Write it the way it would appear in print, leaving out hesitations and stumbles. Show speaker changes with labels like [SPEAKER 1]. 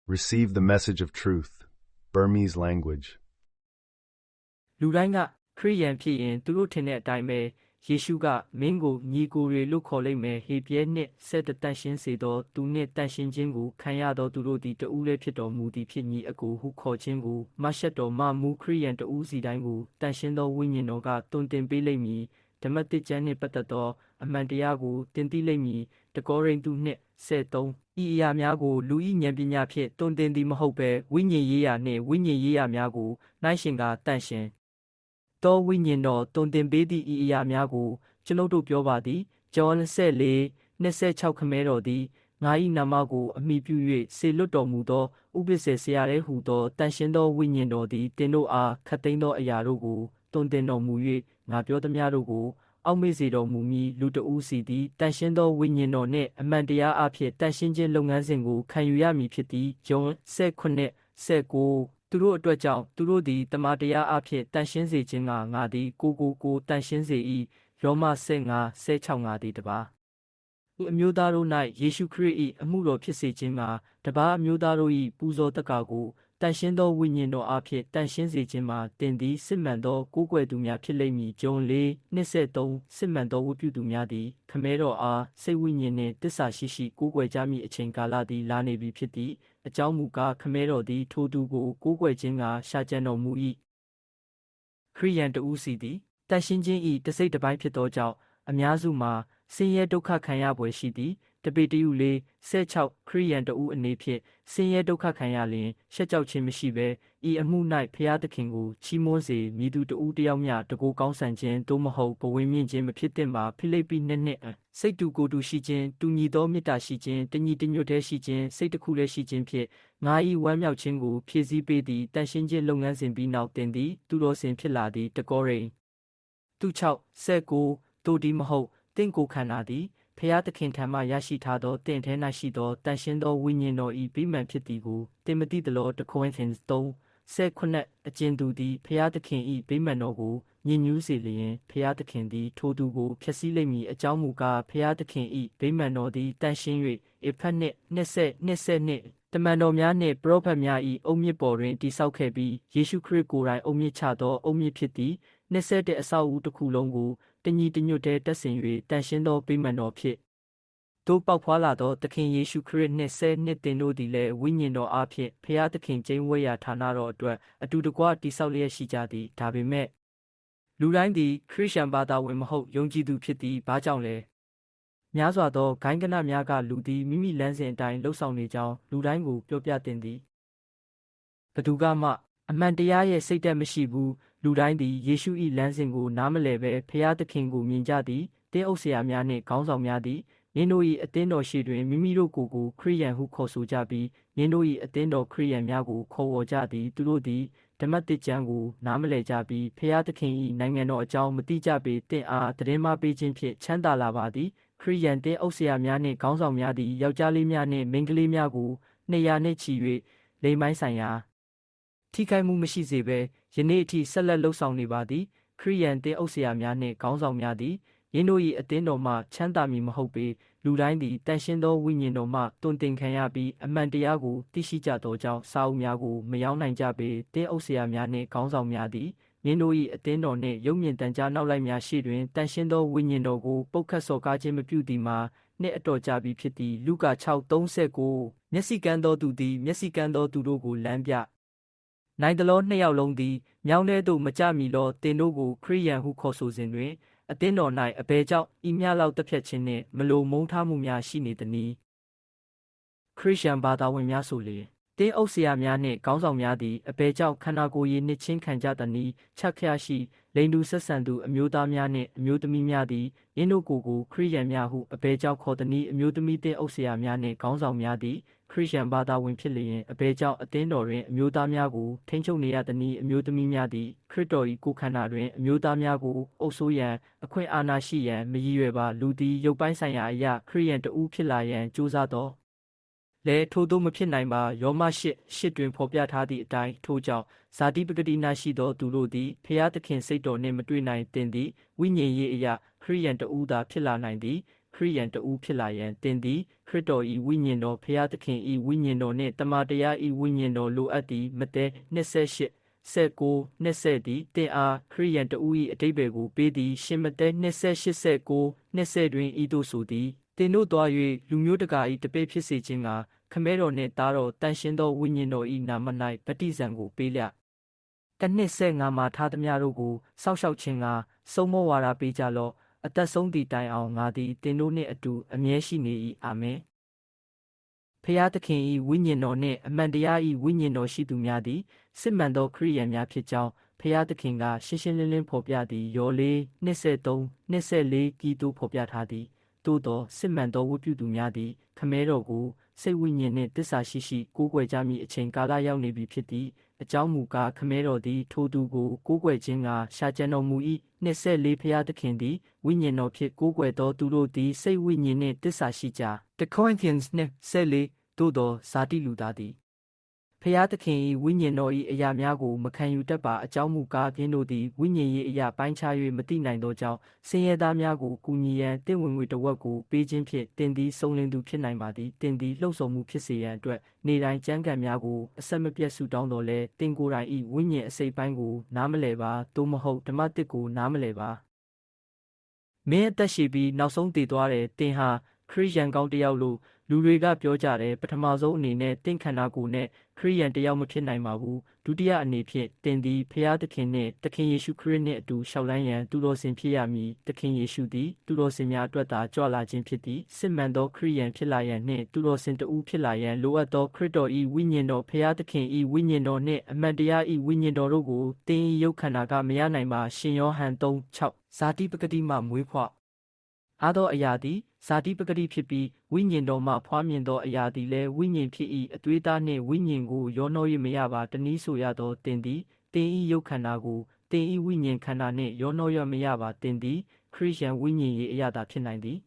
[SPEAKER 1] Receive the message of truth. Burmese language.
[SPEAKER 2] လူတိုင်းကခရိယန်ဖြစ်ရင်သူတို့ထင်တဲ့အတိုင်းပဲယေရှုကမင်းကိုညီကိုတွေလို့ခေါ်လိုက်မယ်ဟေပြဲနှင့်ဆက်တန်ရှင်းစေသောသူနှင့်တန်ရှင်းခြင်းကိုခံရသောသူတို့သည်တဦးလည်းဖြစ်တော်မူသည်ဖြစ်ညီအကိုဟုခေါ်ခြင်းကိုမရှက်တော်မှမူခရိယန်တဦးစီတိုင်းကိုတန်ရှင်းသောဝိညာဉ်တော်ကတွင်တင်ပေးလိမ့်မည်ဓမ္မတိကျမ်းနှင့်ပတ်သက်သောအမှန်တရားကိုတင်သိလိမ့်မည်တကောရိန္သုနှင့်73ဤအရာများကိုလူ၏ဉာဏ်ပညာဖြင့်တွင်တင်သည်မဟုတ်ဘဲဝိညာဉ်ရေးရာနှင့်ဝိညာဉ်ရေးရာများကိုနှိုင်းရှင်ကတန်ရှင်းသောဝိညာဉ်တော်တွင်တင်ပေးသည့်ဤအရာများကိုကျွန်ုပ်တို့ပြောပါသည်ကျော်24:26ခမဲတော်သည်ငါ၏နာမကိုအမိပြု၍ဆေလွတ်တော်မူသောဥပ္ပစ္စေဆရာရဲ့ဟူသောတန်ရှင်းသောဝိညာဉ်တော်သည်တင်တို့အားခတ်သိမ်းသောအရာတို့ကိုတွင်တင်တော်မူ၍ငါပြောသမျှတို့ကိုအောက်မေ့စေတော်မူမည်လူတဦးစီသည်တန်ရှင်းသောဝိညာဉ်တော်နှင့်အမှန်တရားအဖြစ်တန်ရှင်းခြင်းလုပ်ငန်းစဉ်ကိုခံယူရမည်ဖြစ်သည်ဂျွန်19:19သူတို့အတွက်ကြောင့်သူတို့သည်တမန်တရားအဖြစ်တန်ရှင်းစေခြင်းကငါသည်ကိုတန်ရှင်းစေ၏ရောမ15:16ငါသည်တပါဤအမျိုးသားတို့၌ယေရှုခရစ်၏အမှုတော်ဖြစ်စေခြင်းမှာတပါအမျိုးသားတို့၏ပူဇော်တက္ကကိုတန်ရှင်းသောဝိညာဉ်တော်အဖြစ်တန်ရှင်းစေခြင်းမှာတင်သည်စစ်မှန်သောကိုးကွယ်သူများဖြစ်လိမ့်မည်ဂျွန်4:23စစ်မှန်သောဝတ်ပြုသူများသည်ခမဲတော်အားစိတ်ဝိညာဉ်နှင့်တစ္ဆာရှိကိုးကွယ်ကြမည်အချိန်ကာလသည်လာနေပြီဖြစ်သည်အကြောင်းမူကားခမဲတော်သည်ထိုသူကိုကိုးကွယ်ခြင်းကရှာကြံတော်မူ၏ခရိယန်တဦးစီသည်တန်ရှင်းခြင်း၏တစိတ်တစ်ပိုင်းဖြစ်သောကြောင့်အများစုမှာဆင်းရဲဒုက္ခခံရပွဲရှိသည်တပေတရု4:16ခရိယန်တဦးအနေဖြင့်ဆင်းရဲဒုက္ခခံရလျင်ရှက်ကြောက်ခြင်းမရှိဘဲဤအမှု၌ဖျားသခင်ကိုချီးမွမ်းစေမည်သူတဦးတယောက်မျှတကိုးကောင်းဆန်ခြင်းသို့မဟုတ်ဘဝင်းမြင့်ခြင်းမဖြစ်သင့်ပါဖိလိပ္ပိ2:စိတ်တူကိုယ်တူရှိခြင်းတူညီသောမေတ္တာရှိခြင်းတညီတညွတ်တည်းရှိခြင်းစိတ်တစ်ခုတည်းရှိခြင်းဖြင့်ငါ၏ဝမ်းမြောက်ခြင်းကိုဖြည့်ဆည်းပေးသည့်တန်ရှင်းခြင်းလုပ်ငန်းစဉ်ပြီးနောက်တင်သည်သူတော်စင်ဖြစ်လာသည့်တကောရိန္သု6:19တို့ဒီမဟုတ်တင့်ကိုခန္ဓာသည်ဖျားသခင်ထံမှရရှိထားသောတင့်ထဲ၌ရှိသောတန်ရှင်းသောဝိညာဉ်တော်၏ဗိမာန်ဖြစ်သည်ကိုတင်မသိသလောတကွန်သင်3:18အကျဉ်သူသည်ဖျားသခင်၏ဗိမာန်တော်ကိုညဉ့်ညူးစေလျင်ဖျားသခင်သည်ထိုသူကိုဖျက်ဆီးလိမ့်မည်အကြောင်းမူကားဖျားသခင်၏ဗိမာန်တော်သည်တန်ရှင်း၍အဖက်နှင့်20:22တမန်တော်များနှင့်ပရောဖက်များ၏အုတ်မြစ်ပေါ်တွင်တည်ဆောက်ခဲ့ပြီးယေရှုခရစ်ကိုယ်တိုင်အုတ်မြစ်ချသောအုတ်မြစ်ဖြစ်သည်21အဆောက်အဦတစ်ခုလုံးကိုတညီတညွတ်တည်းတက်ဆင်၍တန်ရှင်းသောဗိမာန်တော်ဖြစ်တို့ပေါက်ဖွာလာသောသခင်ယေရှုခရစ်20နှစ်တင်တို့သည်လည်းဝိညာဉ်တော်အားဖြင့်ဖျားသခင်ကျင်းဝဲရာဌာနတော်အတွက်အတူတကွတည်ဆောက်လျက်ရှိကြသည်ဒါပေမဲ့လူတိုင်းသည်ခရစ်ယာန်ဘာသာဝင်မဟုတ်ယုံကြည်သူဖြစ်သည်ဘာကြောင့်လဲများစွာသောဂိုင်းကနများကလူသည်မိမိလမ်းစဉ်အတိုင်းလှုပ်ဆောင်နေကြောင်းလူတိုင်းကိုပြောပြတင်သည်ဘသူကမှအမှန်တရားရဲ့စိတ်သက်မရှိဘူးလူတိုင်းသည်ယေရှု၏လမ်းစဉ်ကိုနားမလည်ဘဲဖျားသခင်ကိုမြင်ကြသည်တင်းအုပ်ဆရာများနှင့်ခေါင်းဆောင်များသည်နင်တို့၏အသင်းတော်ရှိတွင်မိမိတို့ကိုယ်ခရိယန်ဟုခေါ်ဆိုကြပြီးနင်တို့၏အသင်းတော်ခရိယန်များကိုခေါ်ဝေါ်ကြသည်သူတို့သည်ဓမ္မတိကျမ်းကိုနားမလည်ကြပြီးဖျားသခင်၏နိုင်ငံတော်အကြောင်းမသိကြပေတင့်အားသတင်းမပေးခြင်းဖြင့်ချမ်းသာလာပါသည်ခရိယန်တင်းအုပ်ဆရာများနှင့်ခေါင်းဆောင်များသည်ယောက်ျားလေးများနှင့်မိန်းကလေးများကို200နှင့်ချီ၍လိမ်ပိုင်းဆိုင်ရာထိခိုက်မှုမရှိစေဘဲယနေ့အထိဆက်လက်လှုပ်ဆောင်နေပါသည်ခရိယန်တင်းအုပ်ဆရာများနှင့်ခေါင်းဆောင်များသည်ယင်းတို့၏အသင်းတော်မှချမ်းသာမည်မဟုတ်ပေလူတိုင်းသည်တန်ရှင်းသောဝိညာဉ်တော်မှတွင်တင်ခံရပြီးအမှန်တရားကိုသိရှိကြသောကြောင့်စာအုပ်များကိုမရောက်နိုင်ကြပေတင်းအုပ်ဆရာများနှင့်ခေါင်းဆောင်များသည်ယင်းတို့၏အသင်းတော်နှင့်ရုပ်မြင်တန်ကြားနောက်လိုက်များရှိတွင်တန်ရှင်းသောဝိညာဉ်တော်ကိုပုတ်ခတ်စော်ကားခြင်းမပြုသည်မှာနှစ်အတော်ကြာပြီဖြစ်သည်လုကာ6:39မျက်စိကန်းသောသူသည်မျက်စိကန်းသောသူတို့ကိုလမ်းပြနိုင်သလောနှစ်ယောက်လုံးသည်မြောင်းထဲသို့မကြမီလောတင်တို့ကိုခရိယန်ဟုခေါ်ဆိုစဉ်တွင်အသင်းတော်၌အဘယ်ကြောင့်ဤမြလောက်တစ်ဖြတ်ခြင်းနှင့်မလိုမုန်းထားမှုများရှိနေသနည်းခရစ်ယာန်ဘာသာဝင်များဆိုလေတင်းအုပ်ဆရာများနှင့်ခေါင်းဆောင်များသည်အဘယ်ကြောင့်ခန္ဓာကိုယ်ရည်နှင့်ချင်းခံကြသနည်းချက်ခရရှိလိန်တူဆက်ဆံသူအမျိုးသားများနှင့်အမျိုးသမီးများသည်ယင်းတို့ကိုခရိယန်များဟုအဘယ်ကြောင့်ခေါ်သနည်းအမျိုးသမီးတင်းအုပ်ဆရာများနှင့်ခေါင်းဆောင်များသည်ခရစ်ယာန်ဘာသာဝင်ဖြစ်လျင်အဘယ်ကြောင့်အသင်းတော်တွင်အမျိုးသားများကိုထိန်းချုပ်နေရသနည်းအမျိုးသမီးများသည်ခရစ်တော်၏ကိုယ်ခန္ဓာတွင်အမျိုးသားများကိုအုပ်စိုးရန်အခွင့်အာဏာရှိရန်မရည်ရွယ်ပါလူသည်ရုပ်ပိုင်းဆိုင်ရာအရာခရိယန်တဦးဖြစ်လာရန်ကြိုးစားသောလဲထို့သောမဖြစ်နိုင်ပါယောမ8တွင်ဖော်ပြထားသည့်အတိုင်းထို့ကြောင့်ဇာတိပဂတိနာရှိသောသူတို့သည်ဖျားသခင်စိတ်တော်နှင့်မတွေ့နိုင်တင်သည်ဝိညာဉ်ရေးအရာခရိယန်တဦးသာဖြစ်လာနိုင်သည် ခရိယန်တဦးဖြစ်လာရန်တင်သည်ခရစ်တော်၏ဝိညာဉ်တော်ဖျားသခင်၏ဝိညာဉ်တော်နှင့်တမန်တရား၏ဝိညာဉ်တော်လိုအပ်သည်မတဲ28 19 20သည်တင်အားခရိယန်တဦး၏အတိတ်ဘယ်ကိုပေးသည်ရှင်မတဲ28 19 20တွင်ဤသို့ဆိုသည်တင်တို့သွား၍လူမျိုးတကာ၏တပည့်ဖြစ်စေခြင်းကခမဲတော်နှင့်သားတော်တန်ရှင်းသောဝိညာဉ်တော်၏နာမ၌ဗတ္တိဇံကိုပေးလျက်တနှစ်ဆက်ငါမှာထားသမျှတို့ကိုစောက်ရှောက်ခြင်းကဆုံးမဝါဒပေးကြလော့အသက်ဆုံးသည့်တိုင်အောင်ငါသည်တင်တို့နှင့်အတူအမြဲရှိနေ၏အာမင်ဖျားသခင်၏ဝိညာဉ်တော်နှင့်အမှန်တရား၏ဝိညာဉ်တော်ရှိသူများသည်စစ်မှန်သောခရိယန်များဖြစ်ကြောင်းဖျားသခင်ကရှင်းရှင်းလင်းလင်းဖော်ပြသည်ယောလေး23 24ကီတိုဖော်ပြထားသည်သို့သောစစ်မှန်သောဝတ်ပြုသူများသည်ခမဲတော်ကိုစိတ်ဝိညာဉ်နှင့်တစ္ဆာရှိရှိကိုးကွယ်ကြမည်အချိန်ကာလရောက်နေပြီဖြစ်သည်အကြောင်းမူကားခမဲတော်သည်ထိုသူကိုကိုးကွယ်ခြင်းကရှာကြံတော်မူ၏24ဖျားသခင်သည်ဝိညာဉ်တော်ဖြင့်ကိုးကွယ်သောသူတို့သည်စိတ်ဝိညာဉ်နှင့်တစ္ဆာရှိကြ1 Corinthians 14သို့သောဇာတိလူသားသည်ဖျားသခင်၏ဝိညာဉ်တော်၏အရာများကိုမခံယူတတ်ပါအကြောင်းမူကားခင်းတို့သည်ဝိညာဉ်ရေးအရာပိုင်းခြား၍မသိနိုင်သောကြောင့်ဆင်းရဲသားများကိုကူညီရန်တင့်ဝင်ငွေတစ်ဝက်ကိုပေးခြင်းဖြင့်တင်သည်စုံလင်သူဖြစ်နိုင်ပါသည်တင်သည်လှုပ်ဆော်မှုဖြစ်စေရန်အတွက်နေတိုင်းကြမ်းကံများကိုအဆက်မပြတ်ဆုတောင်းတော်လဲတင်ကိုယ်တိုင်၏ဝိညာဉ်အစိတ်ပိုင်းကိုနားမလည်ပါသို့မဟုတ်ဓမ္မတစ်ကိုနားမလည်ပါမင်းအသက်ရှိပြီးနောက်ဆုံးတည်သွားတယ်တင်ဟာခရစ်ယာန်ကောင်းတစ်ယောက်လို့လူတွေကပြောကြတယ်ပထမဆုံးအနေနဲ့တင့်ခန္ဓာကိုယ်နဲ့ခရစ်ယာန်တစ်ယောက်မဖြစ်နိုင်ပါဘူးဒုတိယအနေဖြင့်တင်သည်ဖျားသခင်နှင့်သခင်ယေရှုခရစ်နှင့်အတူရှောက်လန်းရန်သူတော်စင်ဖြစ်ရမည်သခင်ယေရှုသည်သူတော်စင်များအတွက်သာကြွလာခြင်းဖြစ်သည်စစ်မှန်သောခရစ်ယာန်ဖြစ်လာရန်နှင့်သူတော်စင်တဦးဖြစ်လာရန်လိုအပ်သောခရစ်တော်၏ဝိညာဉ်တော်ဖျားသခင်၏ဝိညာဉ်တော်နှင့်အမှန်တရား၏ဝိညာဉ်တော်တို့ကိုတင်၏ရုပ်ခန္ဓာကမရနိုင်ပါရှင်ယောဟန် 3:6 ဇာတိပကတိမှမွေးဖွားအားသောအရာသည်ဇာတိပကတိဖြစ်ပြီးဝိညာဉ်တော်မှဖွားမြင်သောအရာသည်လည်းဝိညာဉ်ဖြစ်၏အသွေးသားနှင့်ဝိညာဉ်ကိုရောနှော၍မရပါတနည်းဆိုရသောတင်သည်တင်၏ရုပ်ခန္ဓာကိုတင်၏ဝိညာဉ်ခန္ဓာနှင့်ရောနှောရမရပါတင်သည်ခရစ်ယာန်ဝိညာဉ်၏အရာသာဖြစ်နိုင်သည်